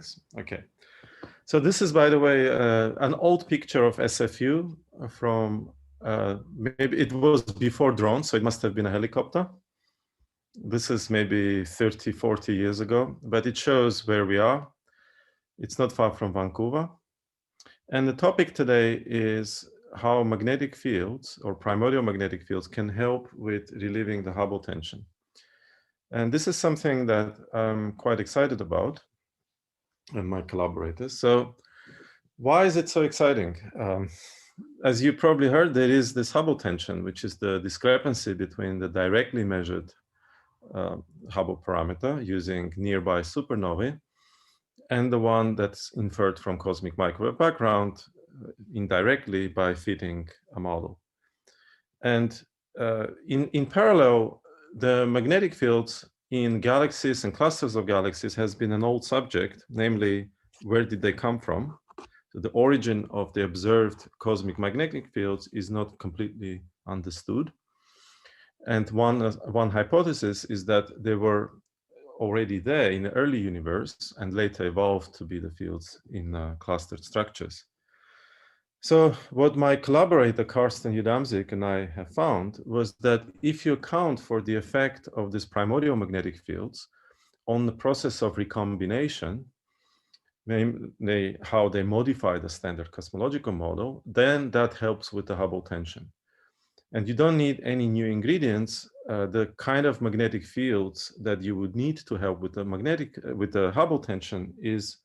things. Okay. So this is, by the way, an old picture of SFU from maybe it was before drones, so it must have been a helicopter. This is maybe 30, 40 years ago, but it shows where we are. It's not far from Vancouver. And the topic today is how magnetic fields or primordial magnetic fields can help with relieving the Hubble tension. And this is something that I'm quite excited about, and my collaborators. So why is it so exciting? As you probably heard, there is this Hubble tension, which is the discrepancy between the directly measured Hubble parameter using nearby supernovae and the one that's inferred from cosmic microwave background indirectly by fitting a model. And in parallel, the magnetic fields in galaxies and clusters of galaxies has been an old subject, namely, where did they come from? So the origin of the observed cosmic magnetic fields is not completely understood. And one hypothesis is that they were already there in the early universe and later evolved to be the fields in clustered structures. So what my collaborator Karsten Judamzik and I have found was that if you account for the effect of these primordial magnetic fields on the process of recombination, namely how they modify the standard cosmological model, then that helps with the Hubble tension. And you don't need any new ingredients. The kind of magnetic fields that you would need to help with the Hubble tension is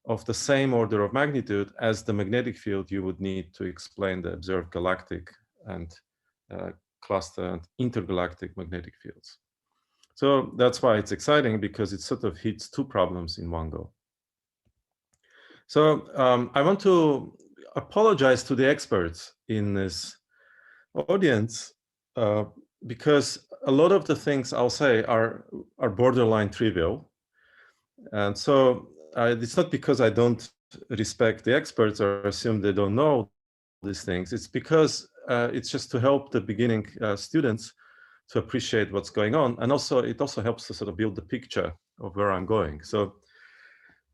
of the same order of magnitude as the magnetic field you would need to explain the observed galactic and cluster and intergalactic magnetic fields. So that's why it's exciting, because it sort of hits two problems in one go. So I want to apologize to the experts in this audience because a lot of the things I'll say are borderline trivial. And so it's not because I don't respect the experts or assume they don't know these things. It's because it's just to help the beginning students to appreciate what's going on. And also, it also helps to sort of build the picture of where I'm going. So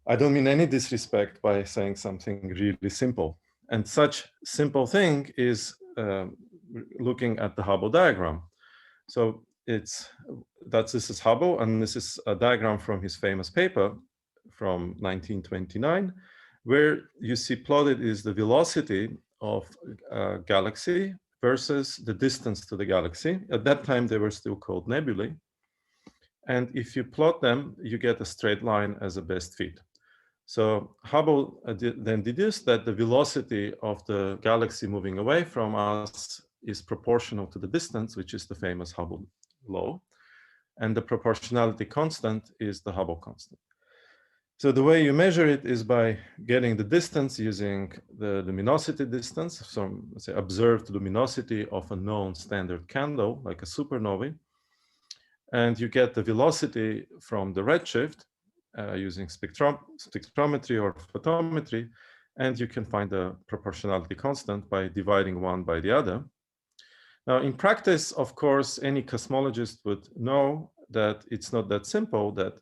I don't mean any disrespect by saying something really simple. And such simple thing is looking at the Hubble diagram. So this is Hubble, and this is a diagram from his famous paper from 1929, where you see plotted is the velocity of a galaxy versus the distance to the galaxy. At that time, they were still called nebulae. And if you plot them, you get a straight line as a best fit. So Hubble then deduced that the velocity of the galaxy moving away from us is proportional to the distance, which is the famous Hubble Law. And the proportionality constant is the Hubble constant. So the way you measure it is by getting the distance using the luminosity distance, from, let's say, observed luminosity of a known standard candle, like a supernovae. And you get the velocity from the redshift using spectrometry or photometry, and you can find the proportionality constant by dividing one by the other. Now, in practice, of course, any cosmologist would know that it's not that simple, that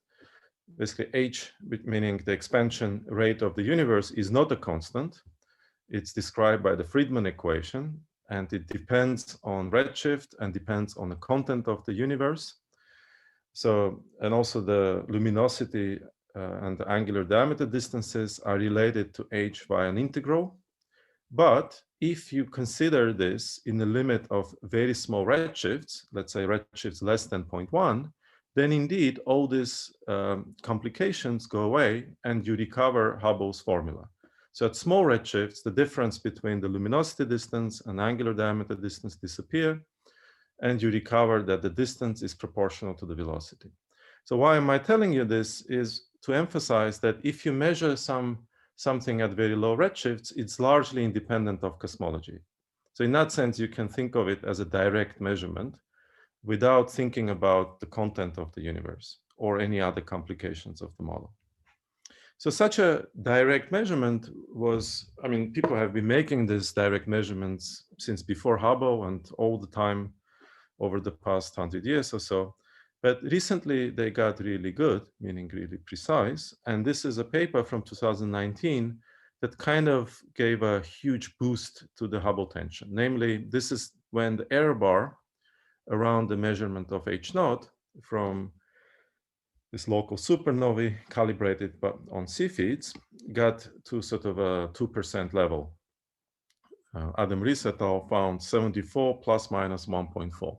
basically h, meaning the expansion rate of the universe, is not a constant. It's described by the Friedmann equation, and it depends on redshift and depends on the content of the universe. So, and also the luminosity and the angular diameter distances are related to h by an integral. But if you consider this in the limit of very small redshifts, let's say redshifts less than 0.1, then indeed all these complications go away and you recover Hubble's formula. So at small redshifts, the difference between the luminosity distance and angular diameter distance disappear, and you recover that the distance is proportional to the velocity. So why am I telling you this is to emphasize that if you measure something at very low redshifts, it's largely independent of cosmology. So in that sense, you can think of it as a direct measurement without thinking about the content of the universe or any other complications of the model. So such a direct measurement was, I mean, people have been making these direct measurements since before Hubble and all the time over the past 100 years or so. But recently they got really good, meaning really precise. And this is a paper from 2019 that kind of gave a huge boost to the Hubble tension. Namely, this is when the error bar around the measurement of H naught from this local supernovae calibrated but on C-feeds got to sort of a 2% level. Adam Rees et al. Found 74 plus minus 1.4.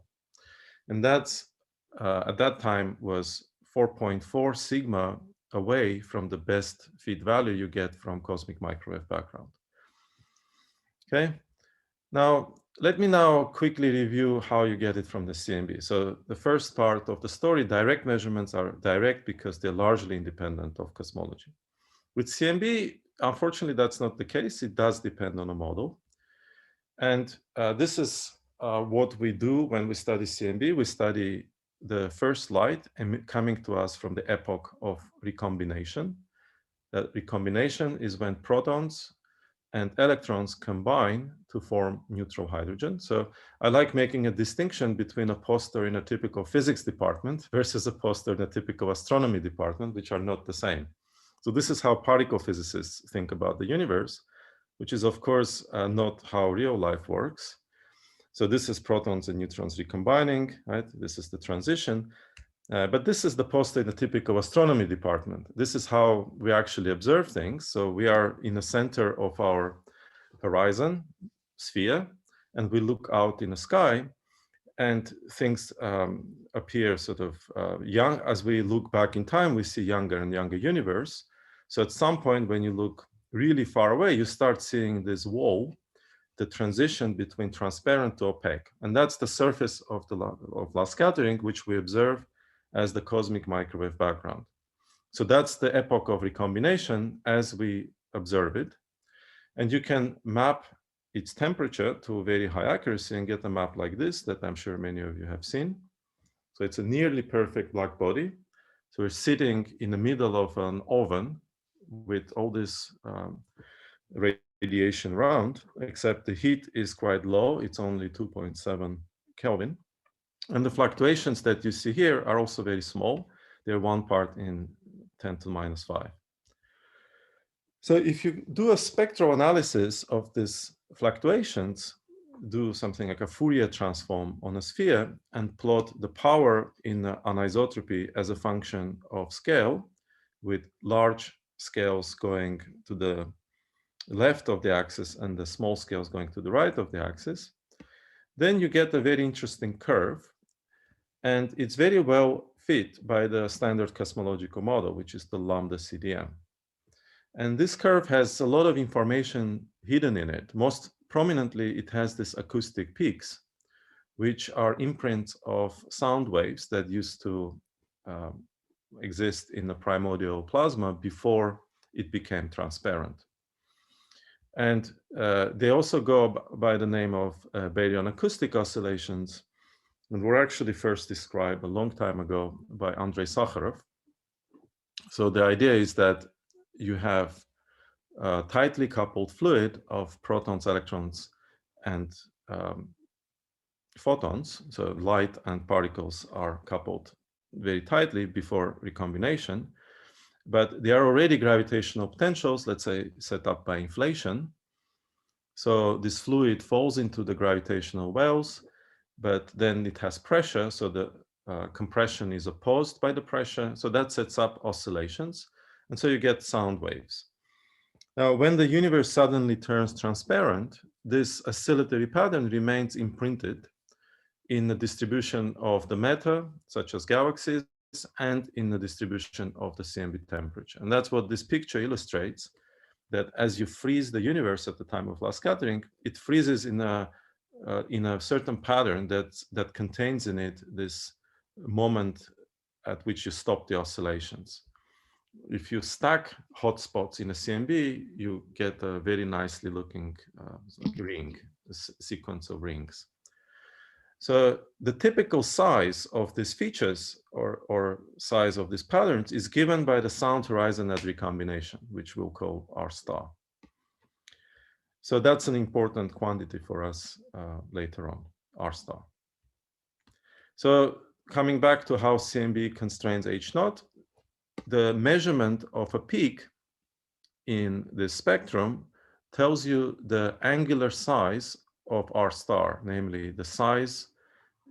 And that's at that time was 4.4 sigma away from the best feed value you get from cosmic microwave background. Okay, now let me now quickly review how you get it from the CMB. So the first part of the story, direct measurements are direct because they're largely independent of cosmology. With CMB, unfortunately, that's not the case. It does depend on a model. And this is what we do when we study CMB. We study the first light coming to us from the epoch of recombination. That recombination is when protons and electrons combine to form neutral hydrogen. So I like making a distinction between a poster in a typical physics department versus a poster in a typical astronomy department, which are not the same. So this is how particle physicists think about the universe, which is of course not how real life works. So this is protons and neutrons recombining, right? This is the transition. But this is the poster in the typical astronomy department. This is how we actually observe things. So we are in the center of our horizon sphere, and we look out in the sky, and things appear sort of young. As we look back in time, we see younger and younger universe. So at some point, when you look really far away, you start seeing this wall, the transition between transparent to opaque. And that's the surface of the last scattering, which we observe as the cosmic microwave background. So that's the epoch of recombination as we observe it. And you can map its temperature to a very high accuracy and get a map like this that I'm sure many of you have seen. So it's a nearly perfect black body. So we're sitting in the middle of an oven with all this radiation around, except the heat is quite low. It's only 2.7 Kelvin. And the fluctuations that you see here are also very small. They're 1 part in 10 to the minus 5. So if you do a spectral analysis of these fluctuations, do something like a Fourier transform on a sphere and plot the power in anisotropy as a function of scale, with large scales going to the left of the axis and the small scales going to the right of the axis, then you get a very interesting curve. And it's very well fit by the standard cosmological model, which is the lambda CDM. And this curve has a lot of information hidden in it. Most prominently, it has these acoustic peaks, which are imprints of sound waves that used to exist in the primordial plasma before it became transparent. And they also go by the name of baryon acoustic oscillations, and were actually first described a long time ago by Andrei Sakharov. So the idea is that you have a tightly coupled fluid of protons, electrons, and photons. So light and particles are coupled very tightly before recombination, but they are already gravitational potentials, let's say, set up by inflation. So this fluid falls into the gravitational wells, but then it has pressure, so the compression is opposed by the pressure. So that sets up oscillations, and so you get sound waves. Now, when the universe suddenly turns transparent, this oscillatory pattern remains imprinted in the distribution of the matter, such as galaxies, and in the distribution of the CMB temperature. And that's what this picture illustrates, that as you freeze the universe at the time of last scattering, it freezes in a certain pattern that contains in it this moment at which you stop the oscillations. If you stack hotspots in a CMB, you get a very nicely looking ring, a sequence of rings. So the typical size of these features or size of these patterns is given by the sound horizon at recombination, which we'll call R star. So that's an important quantity for us later on, R star. So coming back to how CMB constrains H0, the measurement of a peak in the spectrum tells you the angular size of our star, namely the size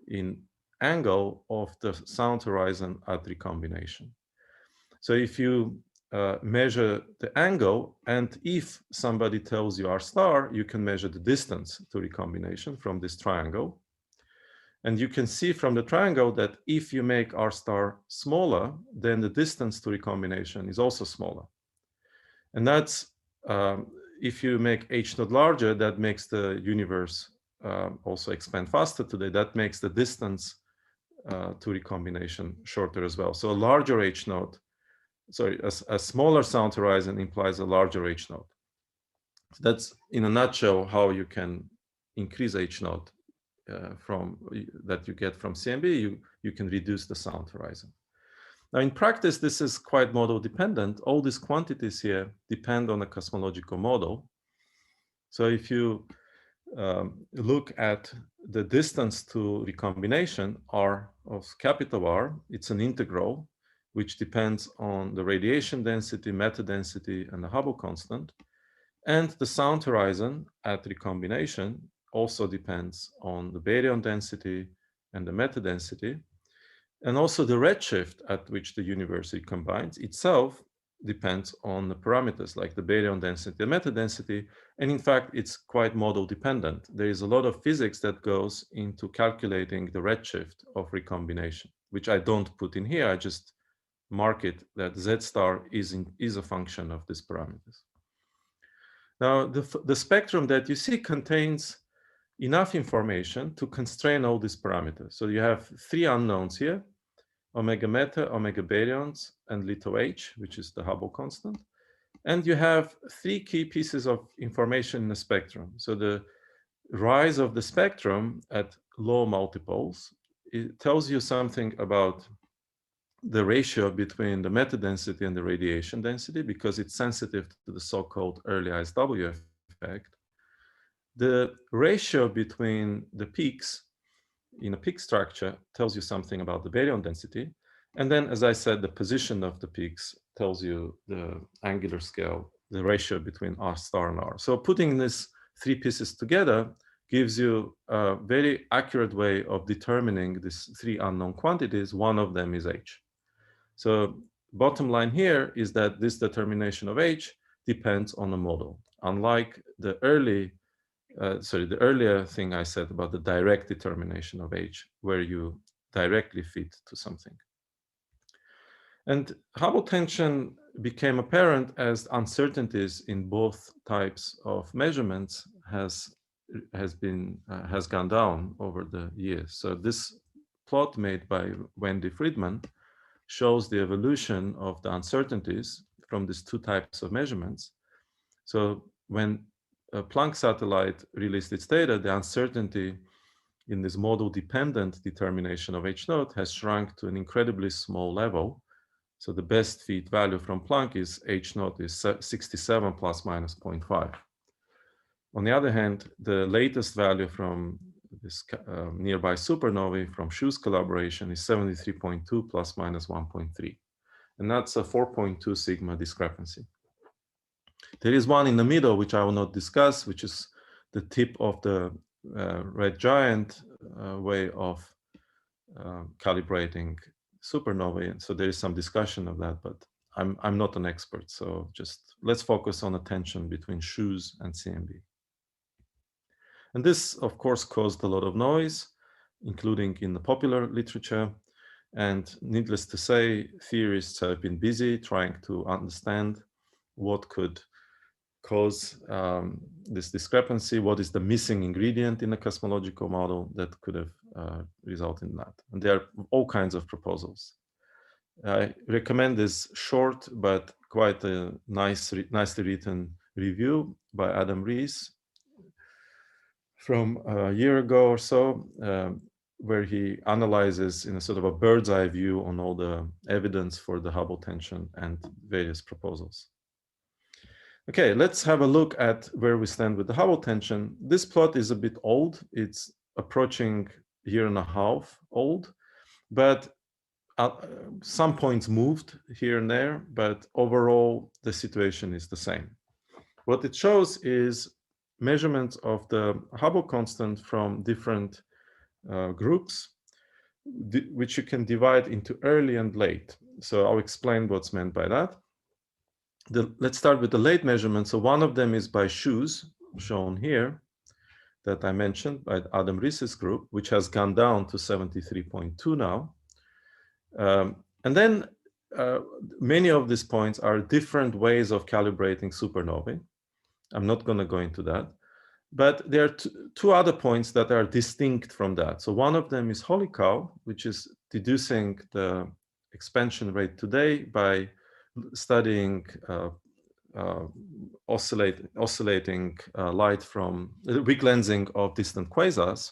in angle of the sound horizon at recombination. So if you measure the angle, and if somebody tells you our star, you can measure the distance to recombination from this triangle. And you can see from the triangle that if you make our star smaller, then the distance to recombination is also smaller. And that's, if you make H0 larger, that makes the universe also expand faster today. That makes the distance to recombination shorter as well. So a larger H0, sorry, a smaller sound horizon implies a larger H0. So that's in a nutshell how you can increase H0 from that you get from CMB. You can reduce the sound horizon. Now, in practice, this is quite model dependent. All these quantities here depend on a cosmological model. So if you look at the distance to recombination, R of capital R, it's an integral, which depends on the radiation density, matter density, and the Hubble constant. And the sound horizon at recombination also depends on the baryon density and the matter density. And also the redshift at which the universe recombines itself depends on the parameters like the baryon density, the matter density. And in fact, it's quite model dependent. There is a lot of physics that goes into calculating the redshift of recombination, which I don't put in here. I just mark it that Z star is a function of these parameters. Now, the spectrum that you see contains enough information to constrain all these parameters. So you have three unknowns here: omega matter, omega baryons, and little h, which is the Hubble constant. And you have three key pieces of information in the spectrum. So the rise of the spectrum at low multiples, it tells you something about the ratio between the matter density and the radiation density, because it's sensitive to the so-called early ISW effect. The ratio between the peaks in a peak structure tells you something about the baryon density. And then, as I said, the position of the peaks tells you the angular scale, the ratio between R star and R. So putting these three pieces together gives you a very accurate way of determining these three unknown quantities. One of them is H. So bottom line here is that this determination of H depends on the model. Unlike the the earlier thing I said about the direct determination of H, where you directly fit to something. And Hubble tension became apparent as uncertainties in both types of measurements has gone down over the years. So this plot made by Wendy Friedman shows the evolution of the uncertainties from these two types of measurements. So when a Planck satellite released its data, the uncertainty in this model-dependent determination of H0 has shrunk to an incredibly small level. So the best fit value from Planck is H0 is 67 plus minus 0.5. On the other hand, the latest value from this nearby supernovae from Schu's collaboration is 73.2 plus minus 1.3. And that's a 4.2 sigma discrepancy. There is one in the middle, which I will not discuss, which is the tip of the red giant way of calibrating supernovae. And so there is some discussion of that, but I'm not an expert. So just let's focus on the tension between Schu's and CMB. And this, of course, caused a lot of noise, including in the popular literature. And needless to say, theorists have been busy trying to understand what could cause this discrepancy, what is the missing ingredient in a cosmological model that could have resulted in that. And there are all kinds of proposals. I recommend this short but quite a nicely written review by Adam Rees from a year ago or so, where he analyzes in a sort of a bird's eye view on all the evidence for the Hubble tension and various proposals. Okay, let's have a look at where we stand with the Hubble tension. This plot is a bit old. It's approaching a year and a half old. but some points moved here and there, but overall the situation is the same. What it shows is measurements of the Hubble constant from different groups, which you can divide into early and late. So I'll explain what's meant by that. Let's start with the late measurements. So one of them is by shoes, shown here, that I mentioned, by Adam Riess's group, which has gone down to 73.2 now. And then many of these points are different ways of calibrating supernovae. I'm not going to go into that. But there are two other points that are distinct from that. So one of them is holy cow, which is deducing the expansion rate today by studying oscillating light from weak lensing of distant quasars.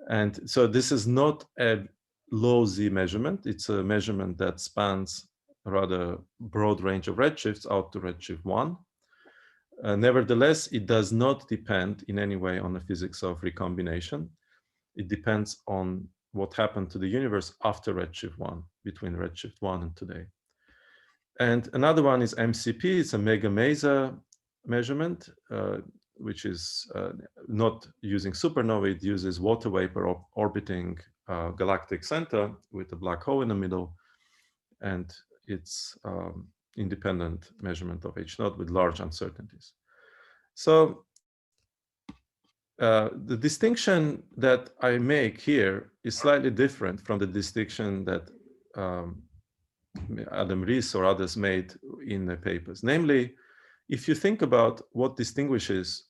And so this is not a low Z measurement. It's a measurement that spans a rather broad range of redshifts out to redshift 1. Nevertheless, it does not depend in any way on the physics of recombination. It depends on what happened to the universe after redshift 1, between redshift 1 and today. And another one is MCP. It's a mega maser measurement, which is not using supernovae. It uses water vapor orbiting galactic center with a black hole in the middle. And it's independent measurement of H0 with large uncertainties. So the distinction that I make here is slightly different from the distinction that Adam Ries or others made in the papers. Namely, if you think about what distinguishes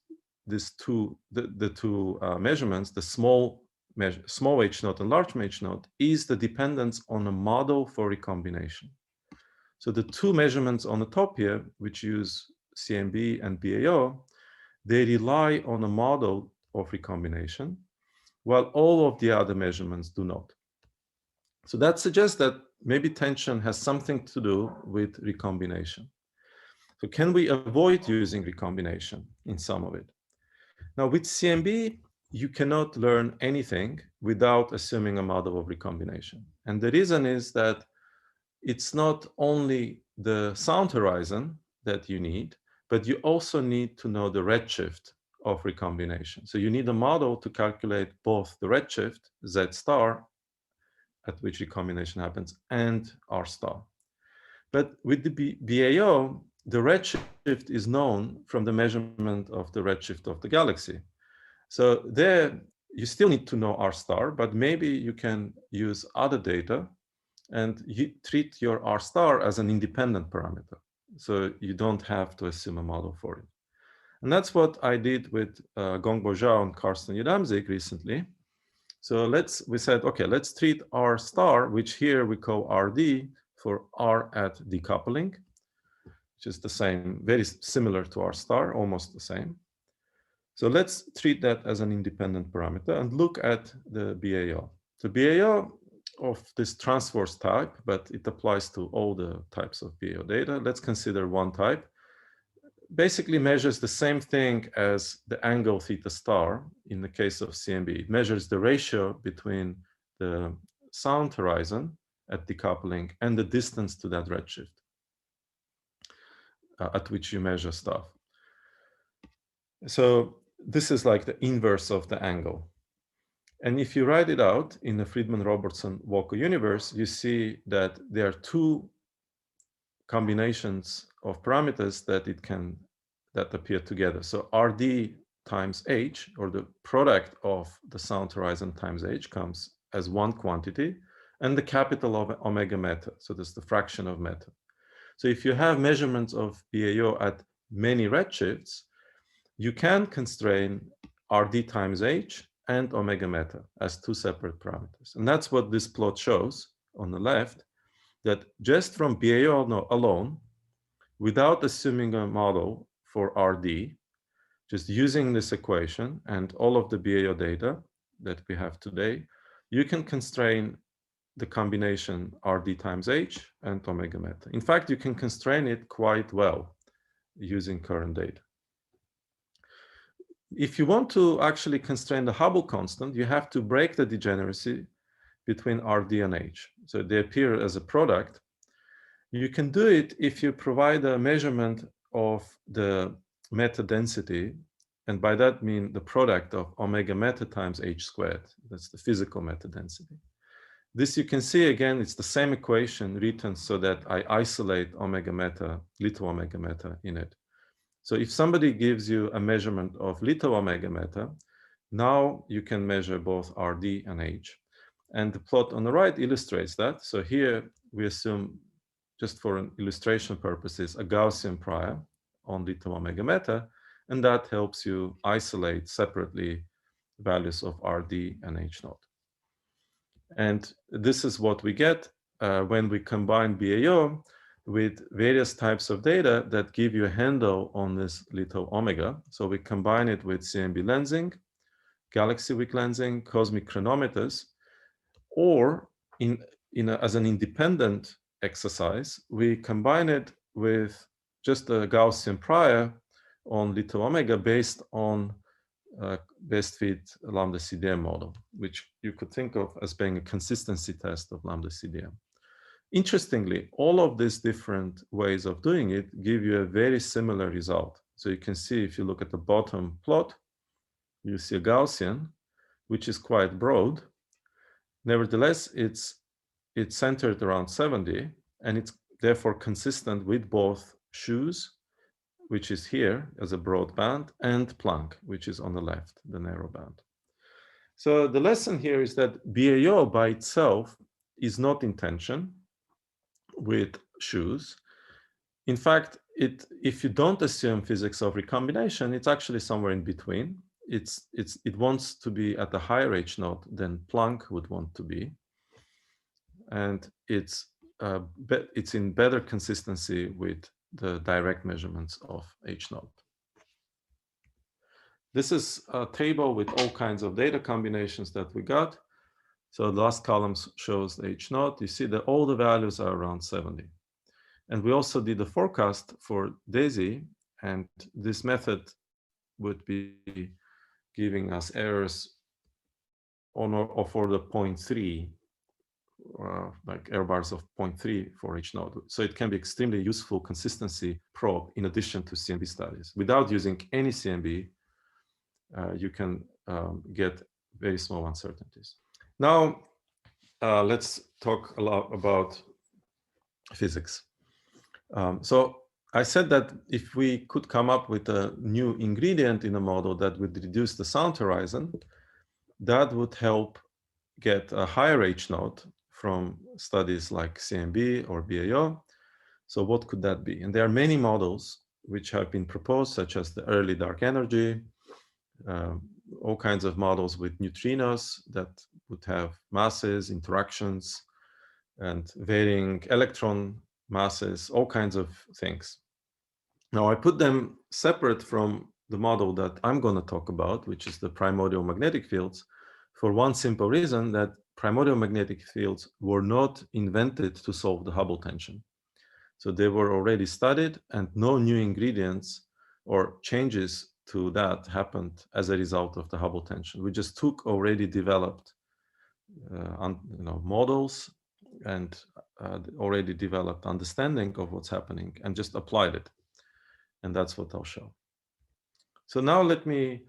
these two, the two measurements, the small H0 and large H0, is the dependence on a model for recombination. So the two measurements on the top here, which use CMB and BAO, they rely on a model of recombination, while all of the other measurements do not. So that suggests that maybe tension has something to do with recombination. So can we avoid using recombination in some of it? Now with CMB, you cannot learn anything without assuming a model of recombination. And the reason is that it's not only the sound horizon that you need, but you also need to know the redshift of recombination. So you need a model to calculate both the redshift, Z star, at which recombination happens, and R star. But with the BAO, the redshift is known from the measurement of the redshift of the galaxy. So there, you still need to know R star, but maybe you can use other data and you treat your R star as an independent parameter. So you don't have to assume a model for it. And that's what I did with Gongbo Zhao and Karsten Yudamzik recently. So we said, okay, let's treat R star, which here we call RD for R at decoupling, which is the same, very similar to R star, almost the same. So let's treat that as an independent parameter and look at the BAO. So BAO of this transverse type, but it applies to all the types of BAO data. Let's consider one type. Basically measures the same thing as the angle theta star in the case of CMB. It measures the ratio between the sound horizon at decoupling and the distance to that redshift at which you measure stuff. So this is like the inverse of the angle. And if you write it out in the Friedman-Robertson-Walker universe, you see that there are two combinations of parameters that appear together. So RD times H, or the product of the sound horizon times H, comes as one quantity, and the capital of omega meta. So that's the fraction of meta. So if you have measurements of BAO at many redshifts, you can constrain RD times H and omega meta as two separate parameters. And that's what this plot shows on the left, that just from BAO alone, without assuming a model for RD, just using this equation and all of the BAO data that we have today, you can constrain the combination RD times H and omega meta. In fact, you can constrain it quite well using current data. If you want to actually constrain the Hubble constant, you have to break the degeneracy between RD and H. So they appear as a product. You can do it if you provide a measurement of the meta density, and by that I mean the product of omega meta times H squared. That's the physical meta density. This you can see again, it's the same equation written so that I isolate omega meta, little omega meta in it. So if somebody gives you a measurement of little omega meta, now you can measure both RD and H. And the plot on the right illustrates that. So here we assume, just for an illustration purposes, a Gaussian prior on little omega meta, and that helps you isolate separately values of RD and H naught. And this is what we get when we combine BAO with various types of data that give you a handle on this little omega. So we combine it with CMB lensing, galaxy weak lensing, cosmic chronometers, or as an independent exercise, we combine it with just a Gaussian prior on little omega based on best fit lambda CDM model, which you could think of as being a consistency test of lambda CDM. Interestingly, all of these different ways of doing it give you a very similar result. So you can see if you look at the bottom plot, you see a Gaussian, which is quite broad. Nevertheless, it's centered around 70, and it's therefore consistent with both shoes, which is here as a broad band, and Planck, which is on the left, the narrow band. So the lesson here is that BAO by itself is not in tension with shoes. In fact, if you don't assume physics of recombination, it's actually somewhere in between. It wants to be at a higher H naught than Planck would want to be. And it's in better consistency with the direct measurements of H naught. This is a table with all kinds of data combinations that we got. So the last column shows H naught. You see that all the values are around 70. And we also did a forecast for DAISY, and this method would be giving us errors on or for the 0.3, like error bars of 0.3 for each node. So it can be extremely useful consistency probe in addition to CMB studies. Without using any CMB, you can get very small uncertainties. Now, let's talk a lot about physics. So I said that if we could come up with a new ingredient in a model that would reduce the sound horizon, that would help get a higher H naught from studies like CMB or BAO. So what could that be? And there are many models which have been proposed, such as the early dark energy, all kinds of models with neutrinos that would have masses, interactions, and varying electron masses, all kinds of things. Now I put them separate from the model that I'm going to talk about, which is the primordial magnetic fields, for one simple reason, that primordial magnetic fields were not invented to solve the Hubble tension. So they were already studied, and no new ingredients or changes to that happened as a result of the Hubble tension. We just took already developed models and already developed understanding of what's happening and just applied it. And that's what I'll show. So now let me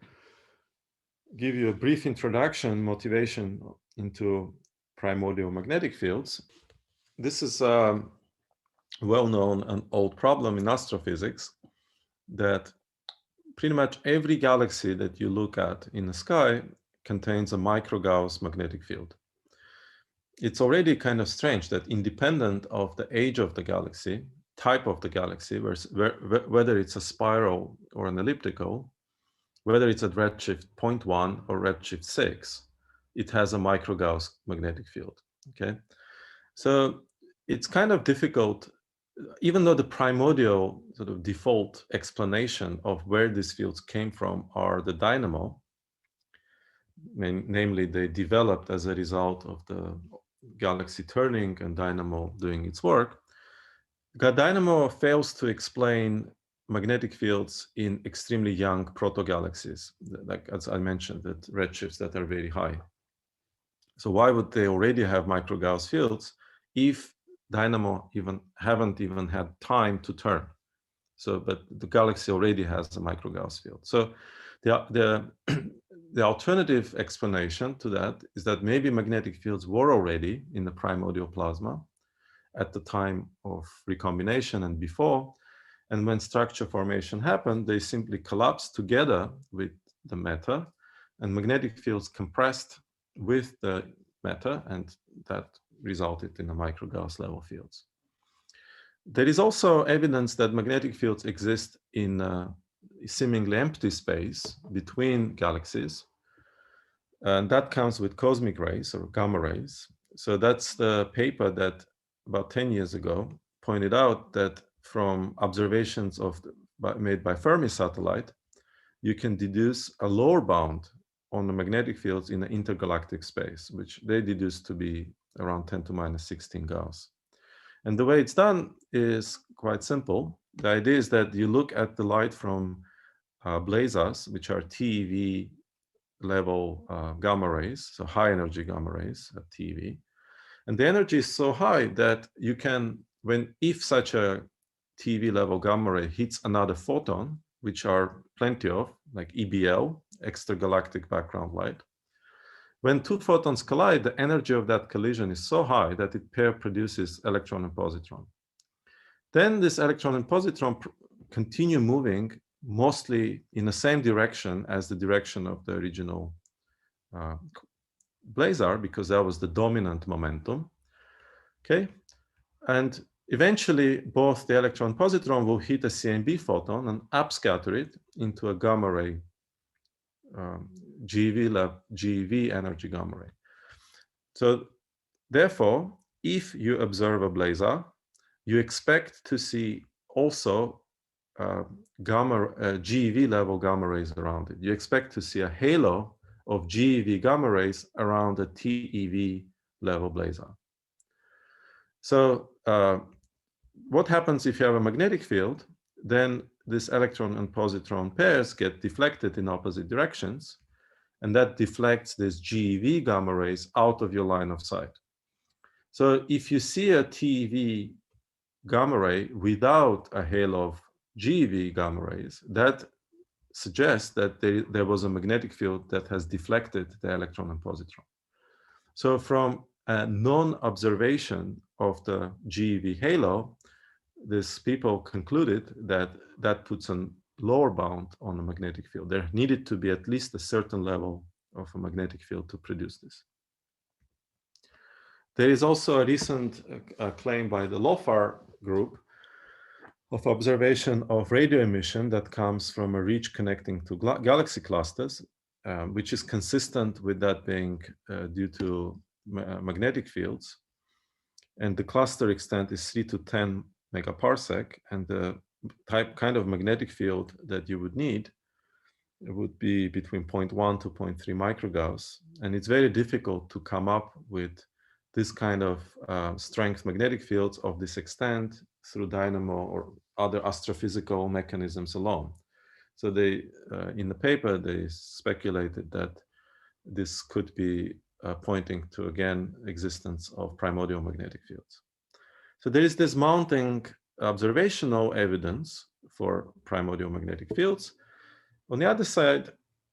give you a brief introduction, motivation into primordial magnetic fields. This is a well-known and old problem in astrophysics, that pretty much every galaxy that you look at in the sky contains a micro-Gauss magnetic field. It's already kind of strange that independent of the age of the galaxy, type of the galaxy, whether it's a spiral or an elliptical, whether it's at redshift 0.1 or redshift 6, it has a micro-Gauss magnetic field, okay? So it's kind of difficult, even though the primordial sort of default explanation of where these fields came from are the dynamo, namely they developed as a result of the galaxy turning and dynamo doing its work, dynamo fails to explain magnetic fields in extremely young proto-galaxies, like as I mentioned, at redshifts that are very high. So why would they already have micro-Gauss fields if dynamo haven't even had time to turn? So, but the galaxy already has a micro-Gauss field. So the the alternative explanation to that is that maybe magnetic fields were already in the primordial plasma at the time of recombination and before. And when structure formation happened, they simply collapsed together with the matter, and magnetic fields compressed with the matter, and that resulted in the micro-Gauss level fields. There is also evidence that magnetic fields exist in seemingly empty space between galaxies, and that comes with cosmic rays or gamma rays. So that's the paper that about 10 years ago pointed out that from observations made by Fermi satellite, you can deduce a lower bound on the magnetic fields in the intergalactic space, which they deduced to be around 10 to minus 16 Gauss. And the way it's done is quite simple. The idea is that you look at the light from blazars, which are TeV level gamma rays, so high energy gamma rays at TeV. And the energy is so high that you can, if such a TeV level gamma ray hits another photon, which are plenty of, like EBL, extragalactic background light, when two photons collide, the energy of that collision is so high that it pair produces electron and positron. Then this electron and positron continue moving mostly in the same direction as the direction of the original blazar, because that was the dominant momentum. Okay, and eventually both the electron and positron will hit a CMB photon and upscatter it into a gamma ray, GeV energy gamma ray. So therefore, if you observe a blazar, you expect to see also GeV level gamma rays around it. You expect to see a halo of GeV gamma rays around a TeV level blazar. So what happens if you have a magnetic field? Then this electron and positron pairs get deflected in opposite directions, and that deflects this GeV gamma rays out of your line of sight. So if you see a TeV gamma ray without a halo of GeV gamma rays, that suggests that there was a magnetic field that has deflected the electron and positron. So from a non-observation of the GeV halo, these people concluded that that puts a lower bound on the magnetic field. There needed to be at least a certain level of a magnetic field to produce this. There is also a recent claim by the LOFAR group of observation of radio emission that comes from a reach connecting to galaxy clusters, which is consistent with that being due to magnetic fields. And the cluster extent is 3 to 10 megaparsec, and the kind of magnetic field that you would need would be between 0.1 to 0.3 microgauss. And it's very difficult to come up with this kind of strength magnetic fields of this extent through dynamo or other astrophysical mechanisms alone. So they, in the paper, they speculated that this could be pointing to, again, existence of primordial magnetic fields. So there is this mounting observational evidence for primordial magnetic fields. On the other side,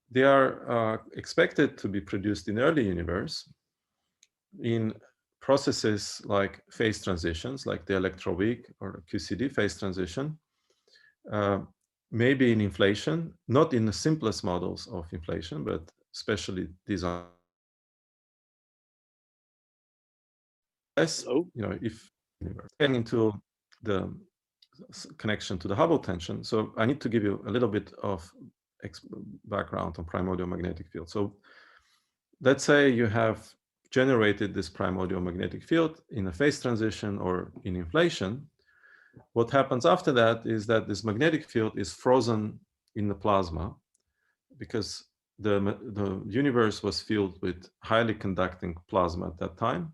they are expected to be produced in the early universe in processes like phase transitions, like the electroweak or QCD phase transition, maybe in inflation, not in the simplest models of inflation, but especially designed. If getting into the connection to the Hubble tension, so I need to give you a little bit of background on primordial magnetic field. So let's say you have generated this primordial magnetic field in a phase transition or in inflation. What happens after that is that this magnetic field is frozen in the plasma because the universe was filled with highly conducting plasma at that time.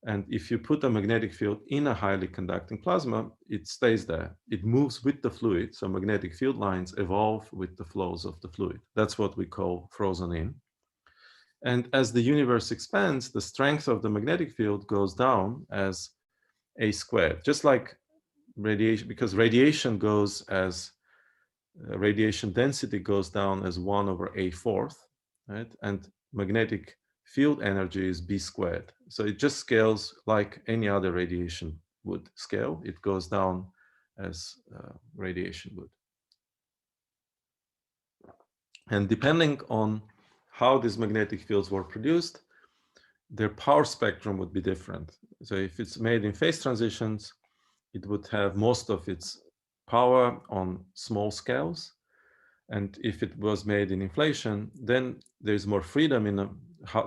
And if you put a magnetic field in a highly conducting plasma, it stays there. It moves with the fluid. So magnetic field lines evolve with the flows of the fluid. That's what we call frozen in. And as the universe expands, the strength of the magnetic field goes down as a squared, just like radiation, because radiation goes as radiation density goes down as 1 over a fourth, right? And magnetic field energy is b squared. So it just scales like any other radiation would scale. It goes down as radiation would. And depending on how these magnetic fields were produced, their power spectrum would be different. So if it's made in phase transitions, it would have most of its power on small scales. And if it was made in inflation, then there's more freedom in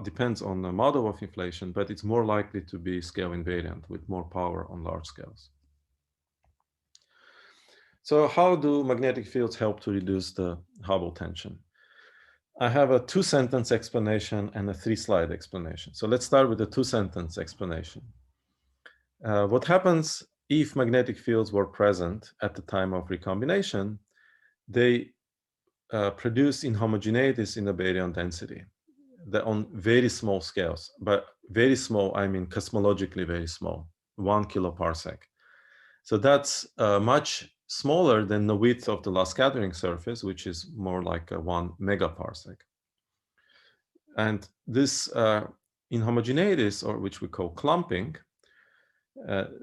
depends on the model of inflation, but it's more likely to be scale invariant with more power on large scales. So how do magnetic fields help to reduce the Hubble tension? I have a 2-sentence explanation and a 3-slide explanation. So let's start with the 2-sentence explanation. What happens if magnetic fields were present at the time of recombination? They produce inhomogeneities in the baryon density on very small scales. But very small, I mean cosmologically very small, 1 kiloparsec. So that's much smaller than the width of the last scattering surface, which is more like a 1 megaparsec. And this inhomogeneities, or which we call clumping,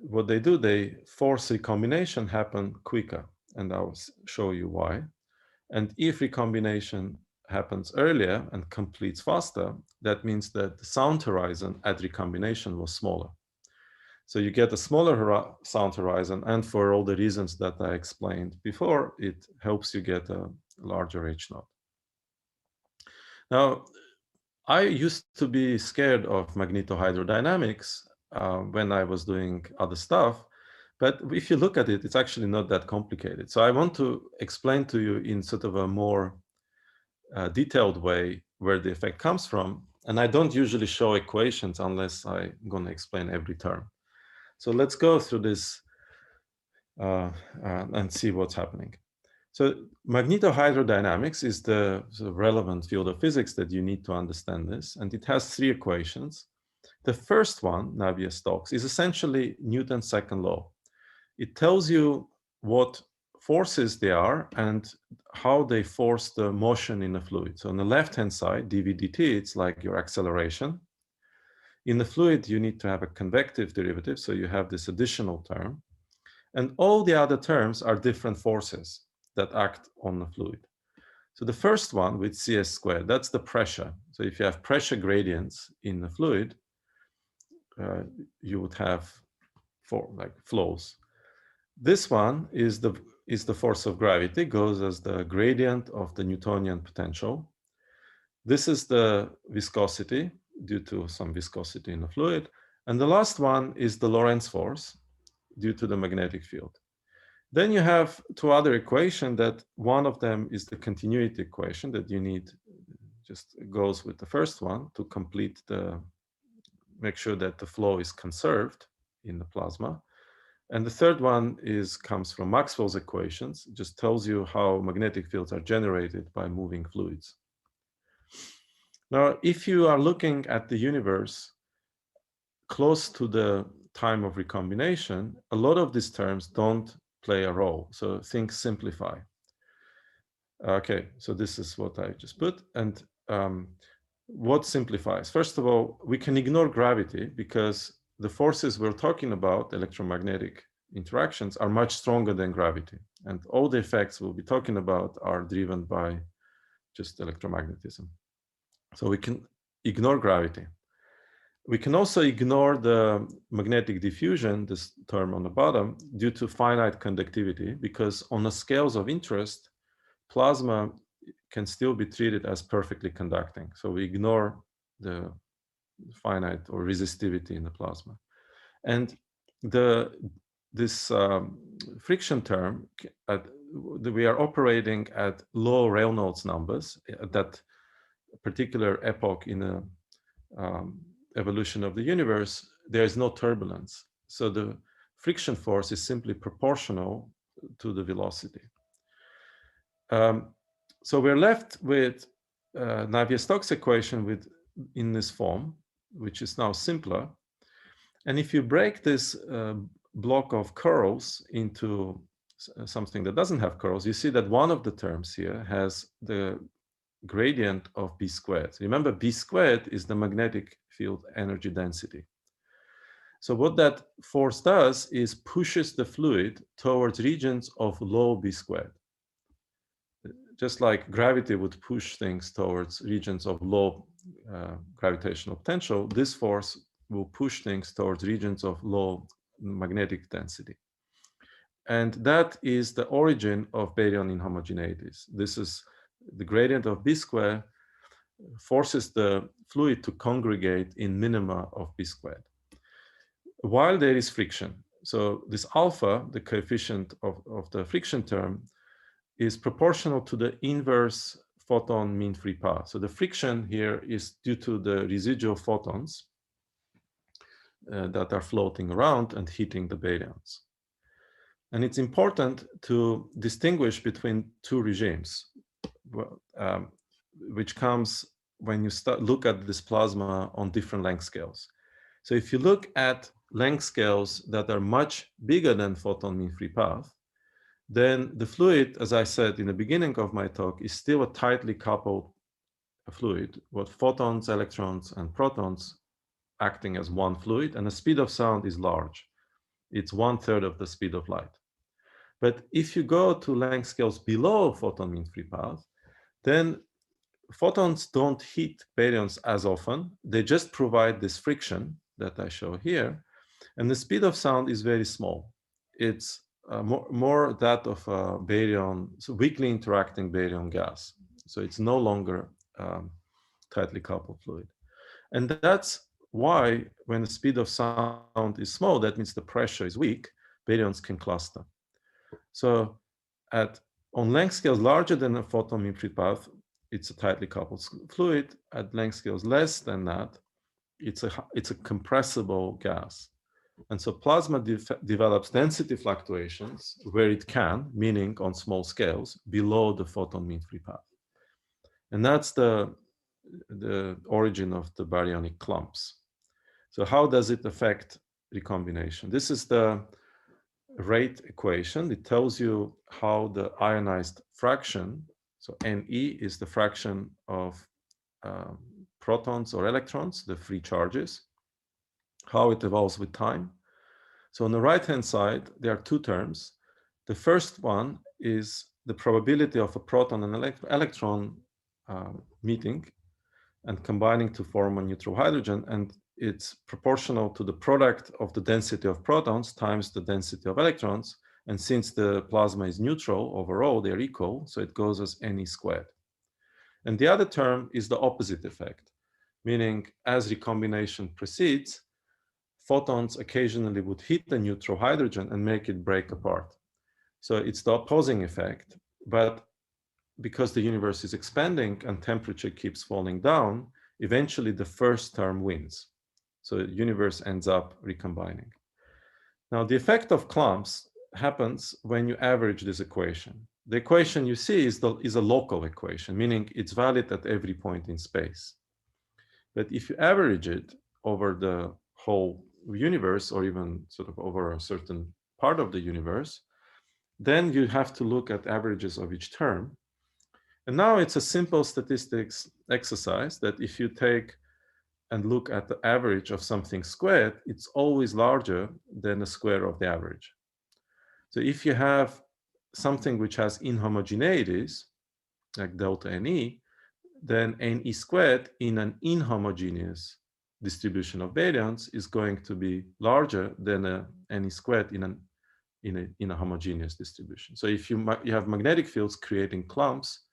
what they do, they force recombination happen quicker. And I'll show you why. And if recombination happens earlier and completes faster, that means that the sound horizon at recombination was smaller. So you get a smaller sound horizon, and for all the reasons that I explained before, it helps you get a larger H0. Now, I used to be scared of Magneto Hydrodynamics when I was doing other stuff, but if you look at it, it's actually not that complicated. So I want to explain to you in sort of a more detailed way where the effect comes from. And I don't usually show equations unless I'm going to explain every term. So let's go through this and see what's happening. So Magneto Hydrodynamics is the relevant field of physics that you need to understand this. And it has 3 equations. The first one, Navier-Stokes, is essentially Newton's second law. It tells you what forces they are and how they force the motion in a fluid. So on the left-hand side, dv dt, it's like your acceleration. In the fluid, you need to have a convective derivative, so you have this additional term. And all the other terms are different forces that act on the fluid. So the first one with CS squared, that's the pressure. So if you have pressure gradients in the fluid, you would have flows. This one is the force of gravity, goes as the gradient of the Newtonian potential. This is the viscosity due to some viscosity in the fluid. And the last one is the Lorentz force due to the magnetic field. Then you have 2 other equations that one of them is the continuity equation that you need, just goes with the first one to complete make sure that the flow is conserved in the plasma. And the third one comes from Maxwell's equations. It just tells you how magnetic fields are generated by moving fluids. Now, if you are looking at the universe close to the time of recombination, a lot of these terms don't play a role. So things simplify. Okay, so this is what I just put. And what simplifies? First of all, we can ignore gravity because the forces we're talking about, electromagnetic interactions, are much stronger than gravity. And all the effects we'll be talking about are driven by just electromagnetism. So we can ignore gravity. We can also ignore the magnetic diffusion, this term on the bottom, due to finite conductivity, because on the scales of interest, plasma can still be treated as perfectly conducting. So we ignore the finite or resistivity in the plasma. And this friction term, we are operating at low Reynolds numbers at that particular epoch in the evolution of the universe. There is no turbulence. So the friction force is simply proportional to the velocity. So we're left with Navier-Stokes equation with in this form, which is now simpler. And if you break this block of curls into something that doesn't have curls, you see that one of the terms here has the gradient of B squared. Remember, B squared is the magnetic field energy density. So what that force does is pushes the fluid towards regions of low B squared. Just like gravity would push things towards regions of low gravitational potential, this force will push things towards regions of low magnetic density. And that is the origin of baryon inhomogeneities. This is the gradient of B squared forces the fluid to congregate in minima of B squared, while there is friction. So this alpha, the coefficient of the friction term, is proportional to the inverse photon mean free path. So the friction here is due to the residual photons that are floating around and hitting the baryons. And it's important to distinguish between two regimes, which comes when you look at this plasma on different length scales. So if you look at length scales that are much bigger than photon mean free path, then the fluid, as I said in the beginning of my talk, is still a tightly coupled fluid with photons, electrons, and protons acting as one fluid, and the speed of sound is large. It's 1/3 of the speed of light. But if you go to length scales below photon mean free path, then photons don't hit baryons as often. They just provide this friction that I show here, and the speed of sound is very small. It's more that of a baryon, so weakly interacting baryon gas. So it's no longer tightly coupled fluid. And that's why when the speed of sound is small, that means the pressure is weak, baryons can cluster. So on length scales larger than a photon mean free path, it's a tightly coupled fluid. At length scales less than that, it's a compressible gas. And so plasma develops density fluctuations where it can, meaning on small scales, below the photon mean free path. And that's the origin of the baryonic clumps. So how does it affect recombination? This is the rate equation. It tells you how the ionized fraction, so Ne is the fraction of protons or electrons, the free charges, how it evolves with time. So on the right-hand side, there are two terms. The first one is the probability of a proton and electron meeting and combining to form a neutral hydrogen, and it's proportional to the product of the density of protons times the density of electrons. And since the plasma is neutral overall, they're equal, so it goes as Ne squared. And the other term is the opposite effect, meaning as recombination proceeds, photons occasionally would hit the neutral hydrogen and make it break apart. So it's the opposing effect, but because the universe is expanding and temperature keeps falling down, eventually the first term wins. So the universe ends up recombining. Now, the effect of clumps happens when you average this equation. The equation you see is a local equation, meaning it's valid at every point in space. But if you average it over the whole universe, or even sort of over a certain part of the universe, then you have to look at averages of each term. And now it's a simple statistics exercise that if you take and look at the average of something squared, it's always larger than the square of the average. So if you have something which has inhomogeneities, like delta Ne, then Ne squared in an inhomogeneous distribution of baryons is going to be larger than a Ne squared in a homogeneous distribution. So if you have magnetic fields creating clumps,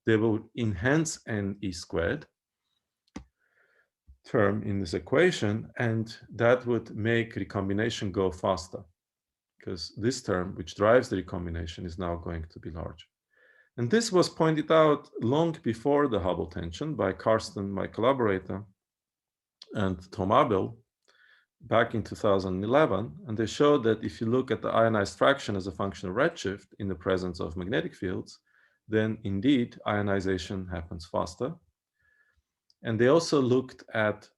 they will enhance Ne squared term in this equation, and that would make recombination go faster, because this term, which drives the recombination, is now going to be large. And this was pointed out long before the Hubble tension by Karsten, my collaborator, and Tom Abel back in 2011. And they showed that if you look at the ionized fraction as a function of redshift in the presence of magnetic fields, then indeed ionization happens faster. And they also looked at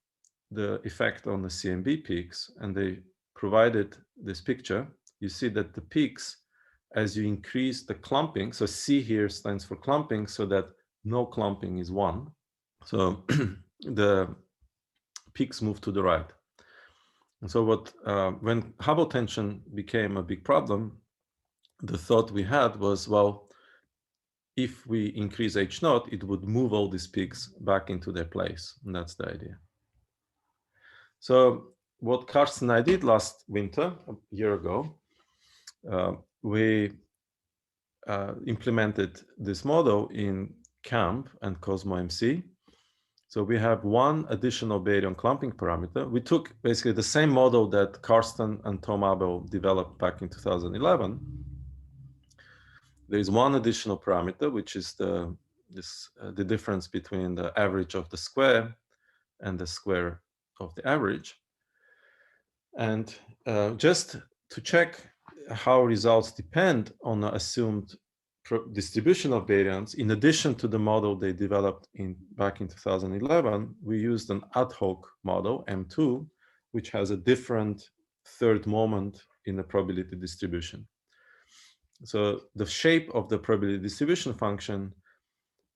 the effect on the CMB peaks, and they provided this picture. You see that the peaks, as you increase the clumping, so C here stands for clumping, so that no clumping is 1. So the peaks move to the right. And so when Hubble tension became a big problem, the thought we had was, well, if we increase H naught, it would move all these peaks back into their place. And that's the idea. So what Karsten and I did last winter, a year ago, we implemented this model in CAMP and CosmoMC. So we have one additional baryon clumping parameter. We took basically the same model that Karsten and Tom Abel developed back in 2011. There is one additional parameter, which is the difference between the average of the square and the square of the average. And just to check how results depend on the assumed distribution of baryons, in addition to the model they developed back in 2011, we used an ad hoc model, M2, which has a different third moment in the probability distribution. So the shape of the probability distribution function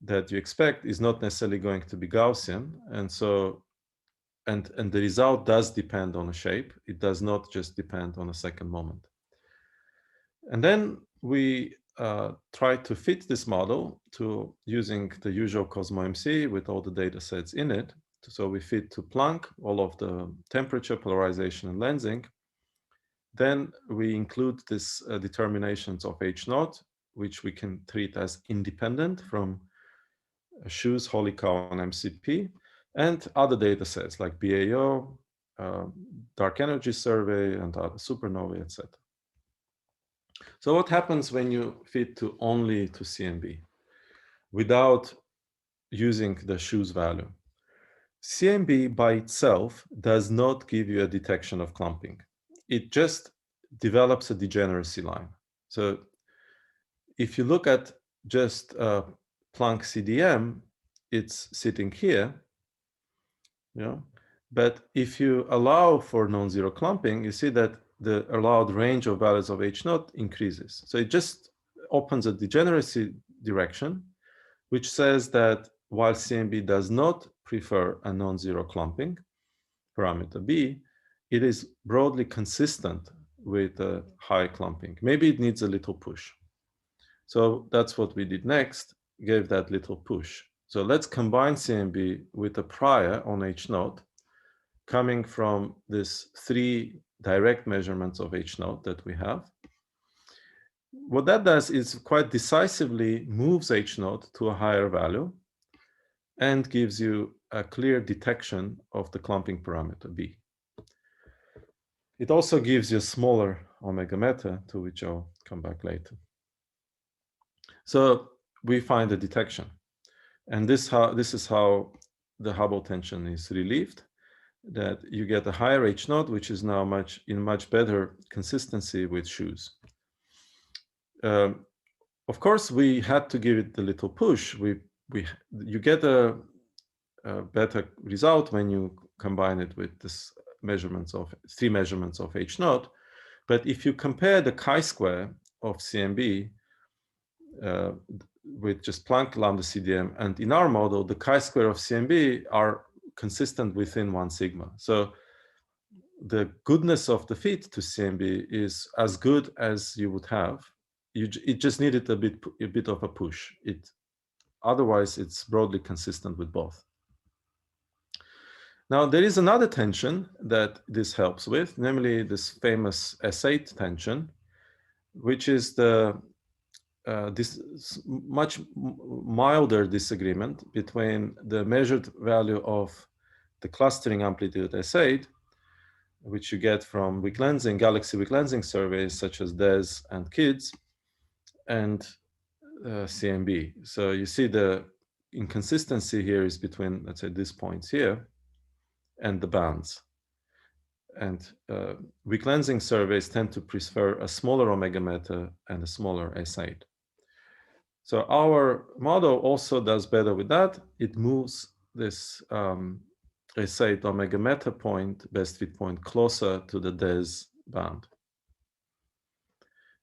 that you expect is not necessarily going to be Gaussian, and so and the result does depend on a shape. It does not just depend on a second moment. And then we try to fit this model to using the usual CosmoMC with all the data sets in it. So we fit to Planck all of the temperature, polarization, and lensing. Then we include this determinations of H naught, which we can treat as independent from Shoes, Holy Cow, and MCP, and other data sets like BAO, dark energy survey, and other supernovae, etc. So what happens when you fit only to CMB without using the Shoes value? CMB by itself does not give you a detection of clumping. It just develops a degeneracy line. So if you look at just Planck CDM, it's sitting here, but if you allow for non-zero clumping, you see that the allowed range of values of H naught increases. So it just opens a degeneracy direction, which says that while CMB does not prefer a non-zero clumping parameter B, it is broadly consistent with a high clumping. Maybe it needs a little push. So that's what we did next, gave that little push. So let's combine CMB with a prior on H naught coming from this 3 direct measurements of H naught that we have. What that does is quite decisively moves H naught to a higher value and gives you a clear detection of the clumping parameter B. It also gives you a smaller omega meta, to which I'll come back later. So we find a detection. And this is how the Hubble tension is relieved, that you get a higher H naught, which is now in much better consistency with Shoes. Of course, we had to give it the little push. You get a better result when you combine it with this 3 measurements of H naught. But if you compare the chi-square of CMB with just Planck lambda CDM, and in our model, the chi-square of CMB are consistent within 1 sigma. So the goodness of the fit to CMB is as good as you would have. It just needed a bit of a push. Otherwise, it's broadly consistent with both. Now, there is another tension that this helps with, namely this famous S8 tension, which is this much milder disagreement between the measured value of the clustering amplitude S8, which you get from weak lensing, galaxy weak lensing surveys such as DES and KIDS, and CMB. So you see the inconsistency here is between, let's say, these points here and the bands. And weak lensing surveys tend to prefer a smaller omega meta and a smaller S8. So our model also does better with that. It moves this S8 omega meta point, best fit point, closer to the DES band.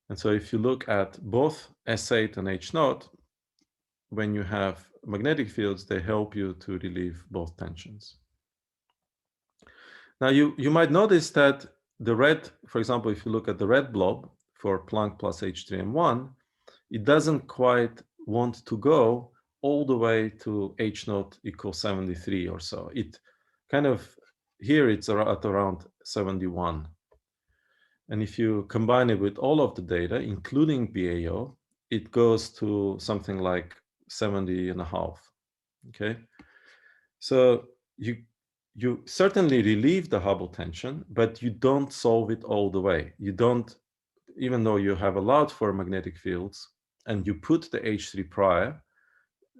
And so if you look at both S8 and H0, when you have magnetic fields, they help you to relieve both tensions. Now, you might notice that the red, for example, if you look at the red blob for Planck plus H3M1, it doesn't quite want to go all the way to H0 equals 73 or so. It kind of, here it's at around 71. And if you combine it with all of the data, including BAO, it goes to something like 70 and a half, okay? So you certainly relieve the Hubble tension, but you don't solve it all the way. You don't, even though you have allowed for magnetic fields and you put the H3 prior,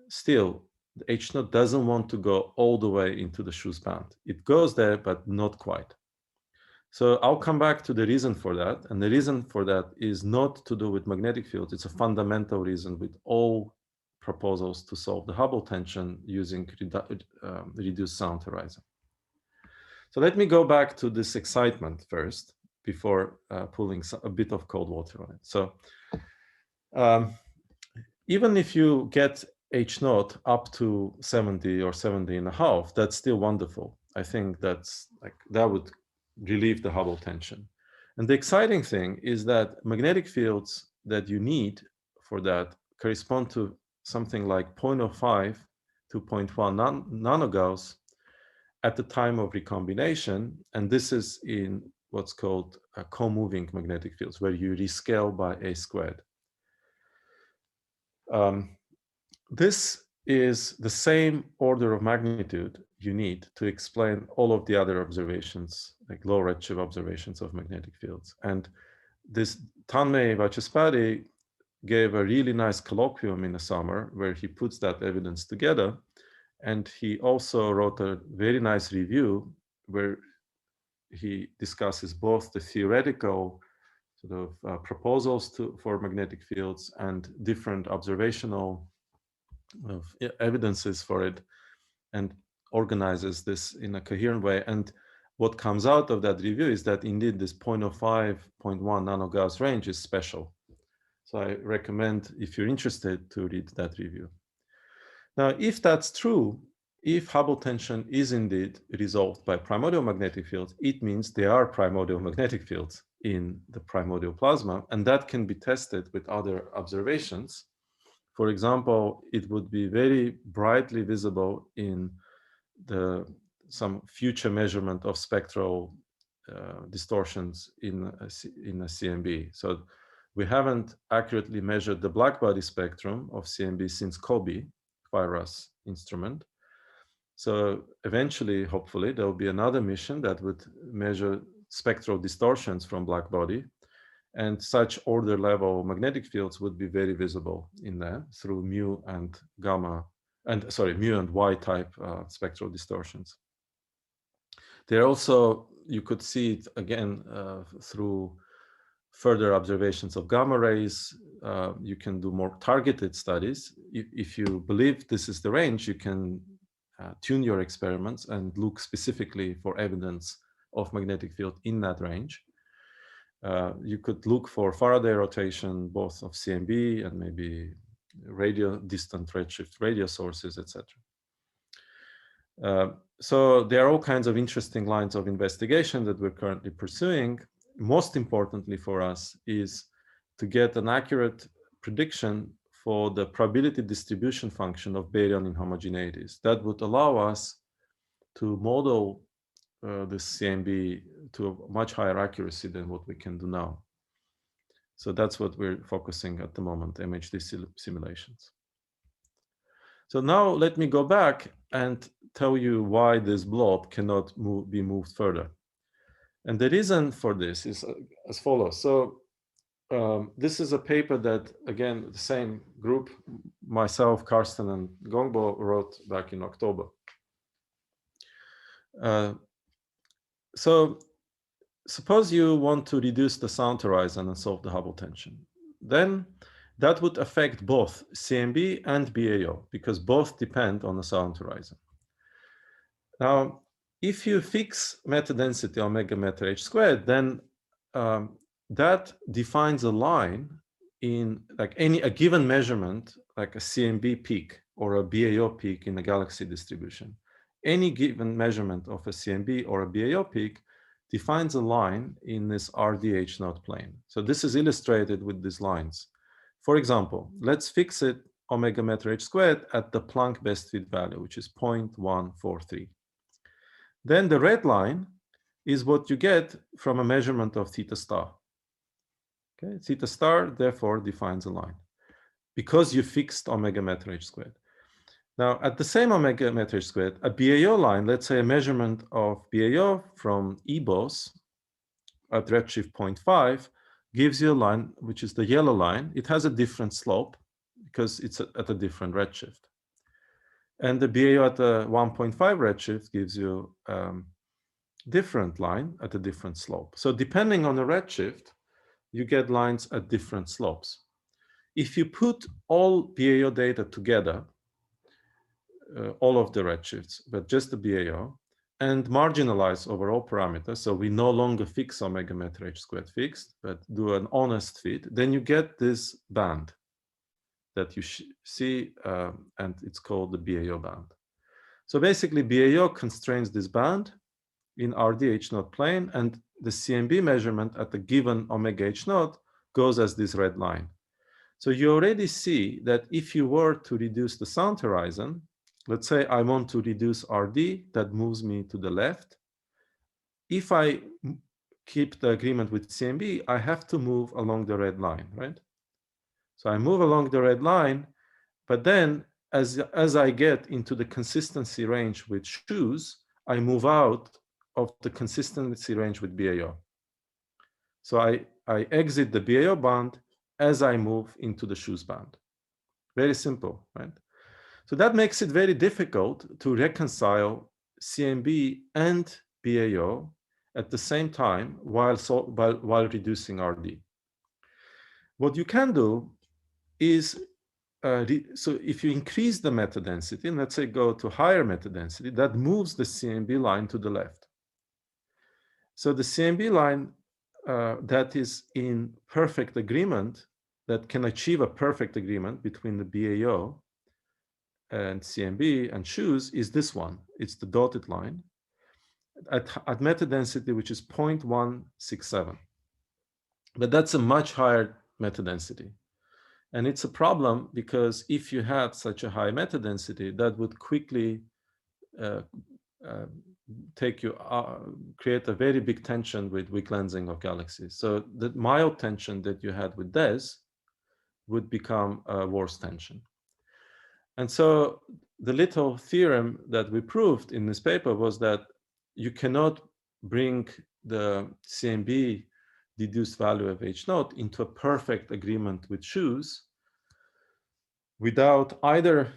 still the H0 doesn't want to go all the way into the Schuss band. It goes there, but not quite. So I'll come back to the reason for that. And the reason for that is not to do with magnetic fields. It's a fundamental reason with all proposals to solve the Hubble tension using reduced sound horizon. So let me go back to this excitement first before pulling a bit of cold water on it. So even if you get H0 up to 70 or 70 and a half, that's still wonderful. I think that's like, that would relieve the Hubble tension. And the exciting thing is that magnetic fields that you need for that correspond to something like 0.05 to 0.1 nanogauss at the time of recombination. And this is in what's called co-moving magnetic fields, where you rescale by a squared. This is the same order of magnitude you need to explain all of the other observations, like low redshift observations of magnetic fields. And this Tanmay Vachespati gave a really nice colloquium in the summer where he puts that evidence together. And he also wrote a very nice review where he discusses both the theoretical sort of proposals for magnetic fields and different observational evidences for it, and organizes this in a coherent way. And what comes out of that review is that indeed this 0.05, 0.1 nanogauss range is special. So I recommend, if you're interested, to read that review. Now, if that's true, if Hubble tension is indeed resolved by primordial magnetic fields, it means there are primordial magnetic fields in the primordial plasma, and that can be tested with other observations. For example, it would be very brightly visible in some future measurement of spectral distortions in a CMB. So we haven't accurately measured the blackbody spectrum of CMB since COBE, virus instrument. So eventually, hopefully, there will be another mission that would measure spectral distortions from blackbody. And such order level magnetic fields would be very visible in there through mu and gamma, and sorry, mu and Y type spectral distortions. There also, you could see it again through further observations of gamma rays. You can do more targeted studies. If you believe this is the range, you can tune your experiments and look specifically for evidence of magnetic field in that range. You could look for Faraday rotation, both of CMB and maybe radio distant redshift radio sources, etc. So there are all kinds of interesting lines of investigation that we're currently pursuing. Most importantly for us is to get an accurate prediction for the probability distribution function of baryon inhomogeneities. That would allow us to model this CMB to a much higher accuracy than what we can do now. So that's what we're focusing at the moment, MHD simulations. So now let me go back and tell you why this blob cannot be moved further. And the reason for this is as follows. So this is a paper that, again, the same group, myself, Karsten, and Gongbo wrote back in October. So suppose you want to reduce the sound horizon and solve the Hubble tension. Then that would affect both CMB and BAO, because both depend on the sound horizon. Now, if you fix meta density omega meter h squared, then that defines a line in like a given measurement, like a CMB peak or a BAO peak in a galaxy distribution. Any given measurement of a CMB or a BAO peak defines a line in this RDH naught plane. So this is illustrated with these lines. For example, let's fix it omega meter h squared at the Planck best fit value, which is 0.143. Then the red line is what you get from a measurement of theta star. Okay, theta star therefore defines a line because you fixed omega meter h squared. Now, at the same omega meter h squared, a BAO line, let's say a measurement of BAO from EBOS at redshift 0.5, gives you a line, which is the yellow line. It has a different slope because it's at a different redshift. And the BAO at the 1.5 redshift gives you different line at a different slope. So depending on the redshift, you get lines at different slopes. If you put all BAO data together, all of the redshifts, but just the BAO, and marginalize over all parameters, so we no longer fix omega meter h squared fixed, but do an honest fit, then you get this band that you see, and it's called the BAO band. So basically, BAO constrains this band in RDH naught plane, and the CMB measurement at the given omega h naught goes as this red line. So you already see that if you were to reduce the sound horizon, let's say I want to reduce RD, that moves me to the left. If I keep the agreement with CMB, I have to move along the red line, right? So I move along the red line, but then as I get into the consistency range with shoes, I move out of the consistency range with BAO. So I exit the BAO band as I move into the shoes band. Very simple, right? So that makes it very difficult to reconcile CMB and BAO at the same time while reducing RD. What you can do is, so if you increase the meta density, and let's say go to higher meta density, that moves the CMB line to the left. So the CMB line that is in perfect agreement, that can achieve a perfect agreement between the BAO and CMB and shoes, is this one. It's the dotted line at meta density, which is 0.167. But that's a much higher meta density. And it's a problem because if you had such a high meta density, that would quickly create a very big tension with weak lensing of galaxies. So the mild tension that you had with DES would become a worse tension. And so the little theorem that we proved in this paper was that you cannot bring the CMB deduced value of H naught into a perfect agreement with shoes without either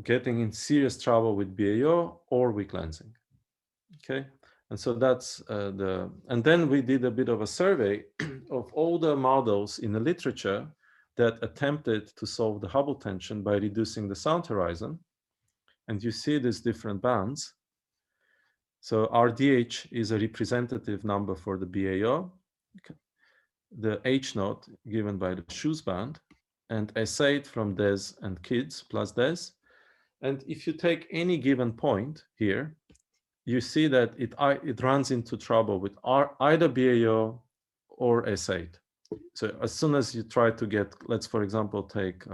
getting in serious trouble with BAO or weak lensing. Okay, and so that's and then we did a bit of a survey of all the models in the literature that attempted to solve the Hubble tension by reducing the sound horizon. And you see these different bands. So RDH is a representative number for the BAO, the H naught given by the shoes band, and S8 from DES and kids plus DES. And if you take any given point here, you see that it runs into trouble with either BAO or S8. So as soon as you try to get, let's for example take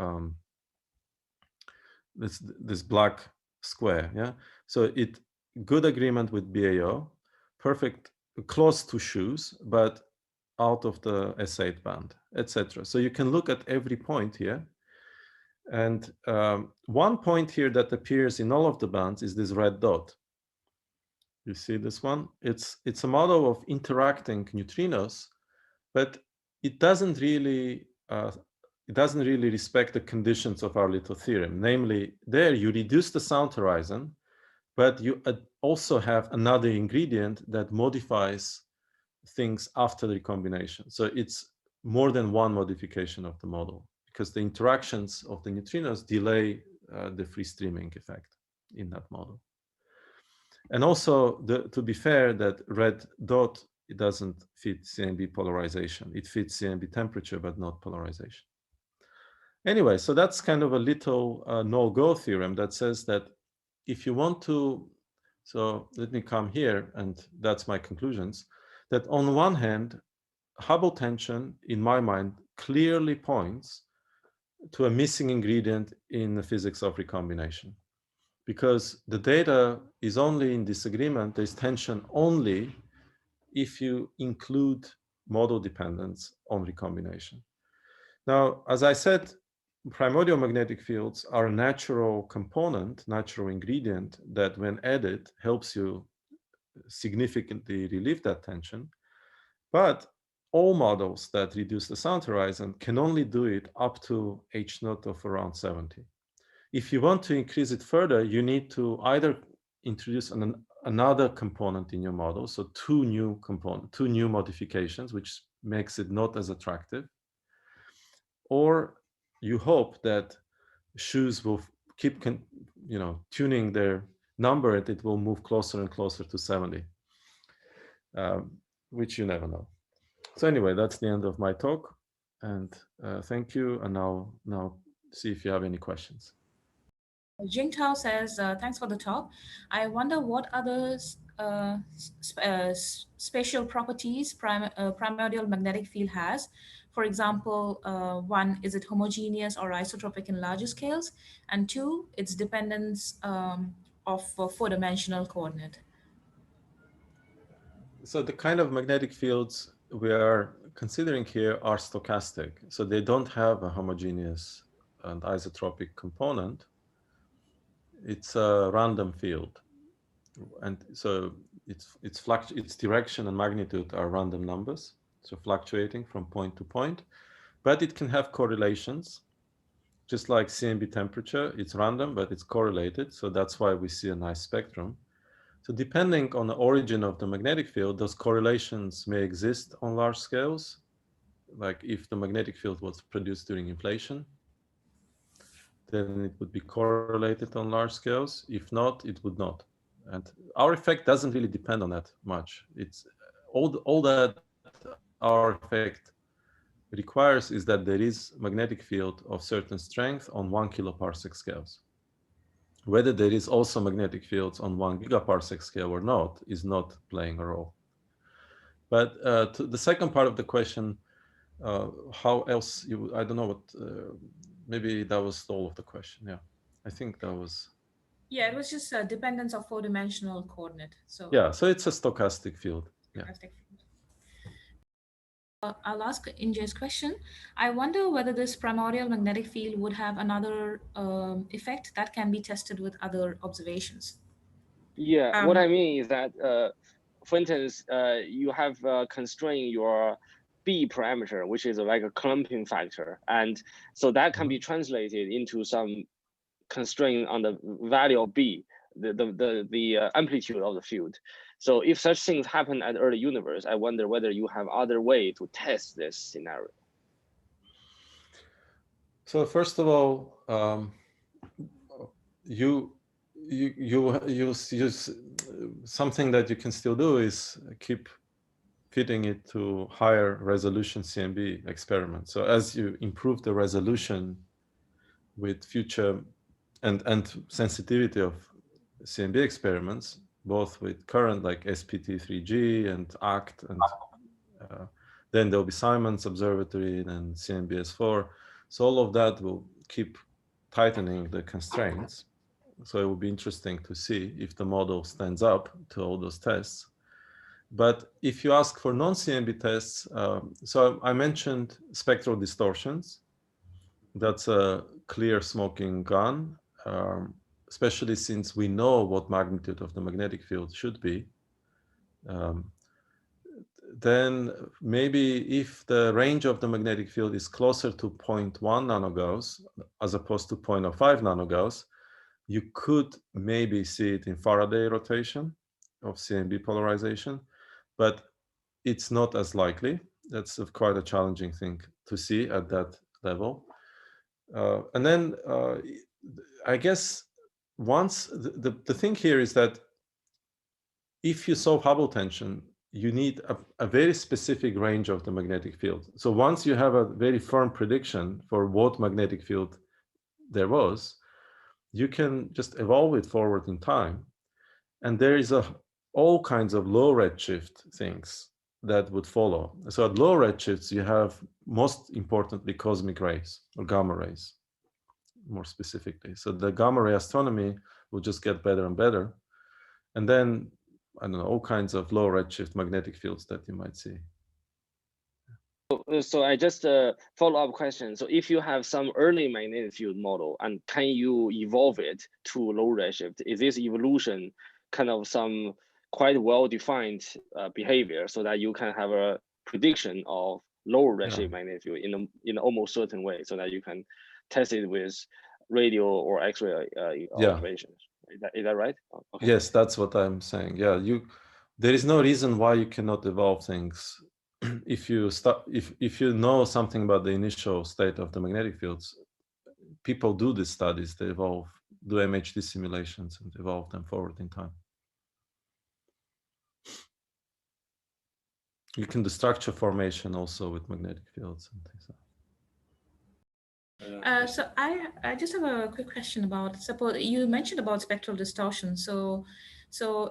this black square, yeah. So it good agreement with BAO, perfect, close to shoes, but out of the S8 band, etc. So you can look at every point here. And one point here that appears in all of the bands is this red dot. You see this one? It's a model of interacting neutrinos, but it doesn't really respect the conditions of our little theorem. Namely, there you reduce the sound horizon, but you also have another ingredient that modifies things after the recombination. So it's more than one modification of the model because the interactions of the neutrinos delay the free streaming effect in that model. And also, to be fair, that red dot, it doesn't fit CMB polarization. It fits CMB temperature, but not polarization. Anyway, so that's kind of a little no-go theorem that says that if you want to, so let me come here, and that's my conclusions, that on one hand, Hubble tension, in my mind, clearly points to a missing ingredient in the physics of recombination. Because the data is only in disagreement, there's tension only if you include model dependence on recombination. Now, as I said, primordial magnetic fields are a natural component, natural ingredient that when added helps you significantly relieve that tension. But all models that reduce the sound horizon can only do it up to H naught of around 70. If you want to increase it further, you need to either introduce another component in your model, so two new modifications, which makes it not as attractive, or you hope that shoes will keep tuning their number and it will move closer and closer to 70, which you never know. So anyway, that's the end of my talk, and thank you. And now see if you have any questions. Jingtao says, thanks for the talk. I wonder what other spatial properties primordial magnetic field has. For example, one, is it homogeneous or isotropic in larger scales? And two, its dependence of four-dimensional coordinate. So the kind of magnetic fields we are considering here are stochastic. So they don't have a homogeneous and isotropic component. It's a random field. And so its direction and magnitude are random numbers, so fluctuating from point to point. But it can have correlations, just like CMB temperature. It's random, but it's correlated. So that's why we see a nice spectrum. So depending on the origin of the magnetic field, those correlations may exist on large scales, like if the magnetic field was produced during inflation, then it would be correlated on large scales. If not, it would not. And our effect doesn't really depend on that much. It's all that our effect requires is that there is magnetic field of certain strength on 1 kiloparsec scales. Whether there is also magnetic fields on 1 gigaparsec scale or not is not playing a role. But to the second part of the question, how else I don't know what, maybe that was all of the question. Yeah, I think that was. Yeah, it was just a dependence of four-dimensional coordinate. So Yeah, so it's a stochastic field. Yeah. stochastic field. I'll ask Injay's question. I wonder whether this primordial magnetic field would have another effect that can be tested with other observations. Yeah, what I mean is that, for instance, you have constrained your B parameter, which is like a clumping factor. And so that can be translated into some constraint on the value of B, the amplitude of the field. So if such things happen at early universe, I wonder whether you have other way to test this scenario. So first of all, you use something that you can still do is keep fitting it to higher resolution CMB experiments. So as you improve the resolution with future and sensitivity of CMB experiments, both with current like SPT3G and ACT, and then there'll be Simon's Observatory and CMBS4. So all of that will keep tightening the constraints. So it will be interesting to see if the model stands up to all those tests. But if you ask for non-CMB tests, so I mentioned spectral distortions. That's a clear smoking gun, especially since we know what magnitude of the magnetic field should be. Then maybe if the range of the magnetic field is closer to 0.1 nanogauss as opposed to 0.05 nanogauss, you could maybe see it in Faraday rotation of CMB polarization, but it's not as likely. That's quite a challenging thing to see at that level. And then I guess once the thing here is that if you solve Hubble tension, you need a very specific range of the magnetic field. So once you have a very firm prediction for what magnetic field there was, you can just evolve it forward in time. And there is all kinds of low redshift things that would follow. So at low redshifts, you have most importantly cosmic rays or gamma rays, more specifically. So the gamma ray astronomy will just get better and better. And then, I don't know, all kinds of low redshift magnetic fields that you might see. So I just follow-up question. So if you have some early magnetic field model, and can you evolve it to low redshift? Is this evolution kind of some quite well-defined behavior so that you can have a prediction of lower redshift magnetic field in almost certain way, so that you can test it with radio or X-ray observations? Is that right? Okay. Yes, that's what I'm saying. Yeah, there is no reason why you cannot evolve things. If you know something about the initial state of the magnetic fields, people do these studies. They do MHD simulations and evolve them forward in time. You can do structure formation also with magnetic fields and things like that. So I just have a quick question about, suppose you mentioned about spectral distortion. So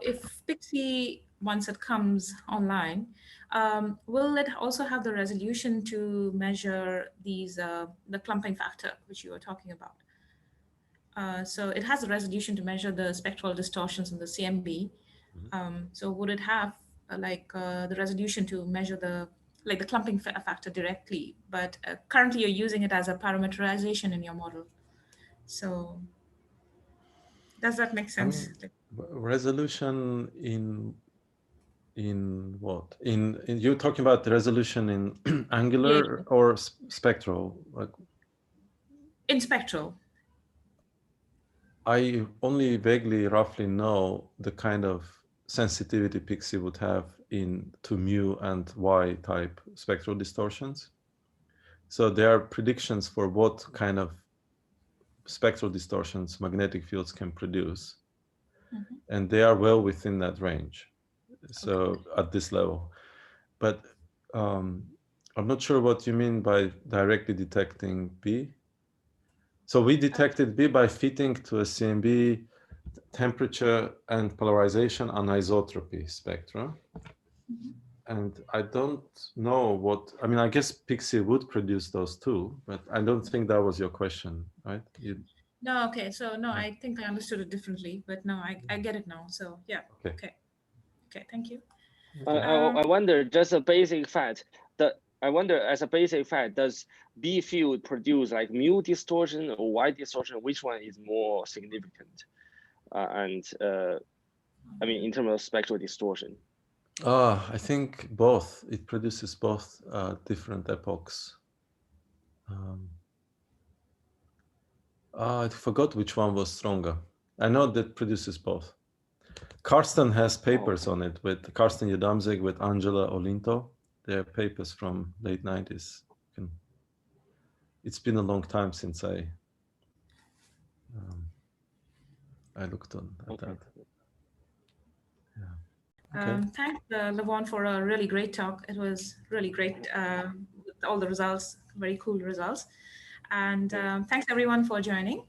if Pixie, once it comes online, will it also have the resolution to measure these the clumping factor which you were talking about? So it has the resolution to measure the spectral distortions in the CMB. So would it have the resolution to measure the clumping factor directly? But currently you're using it as a parameterization in your model. So does that make sense? Resolution in what? In you're talking about the resolution in angular or spectral? Like, in spectral. I only vaguely, roughly know the kind of sensitivity Pixie would have to mu and y type spectral distortions. So there are predictions for what kind of spectral distortions magnetic fields can produce. And they are well within that range. So at this level. But I'm not sure what you mean by directly detecting B. So we detected B by fitting to a CMB temperature and polarization anisotropy spectra. And I don't know I guess Pixie would produce those too, but I don't think that was your question, right? No, okay. So no, I think I understood it differently, but no, I get it now. So yeah, okay, thank you. I wonder, just a basic fact, as a basic fact, does B field produce like mu distortion or Y distortion? Which one is more significant? I mean, in terms of spectral distortion. I think both. It produces both different epochs. I forgot which one was stronger. I know that produces both. Karsten has papers on it with Karsten Yadamzig, with Angela Olinto. They're papers from late 90s. It's been a long time since I looked at that. Yeah. Thanks, Levon, for a really great talk. It was really great with all the results, very cool results. And thanks everyone for joining.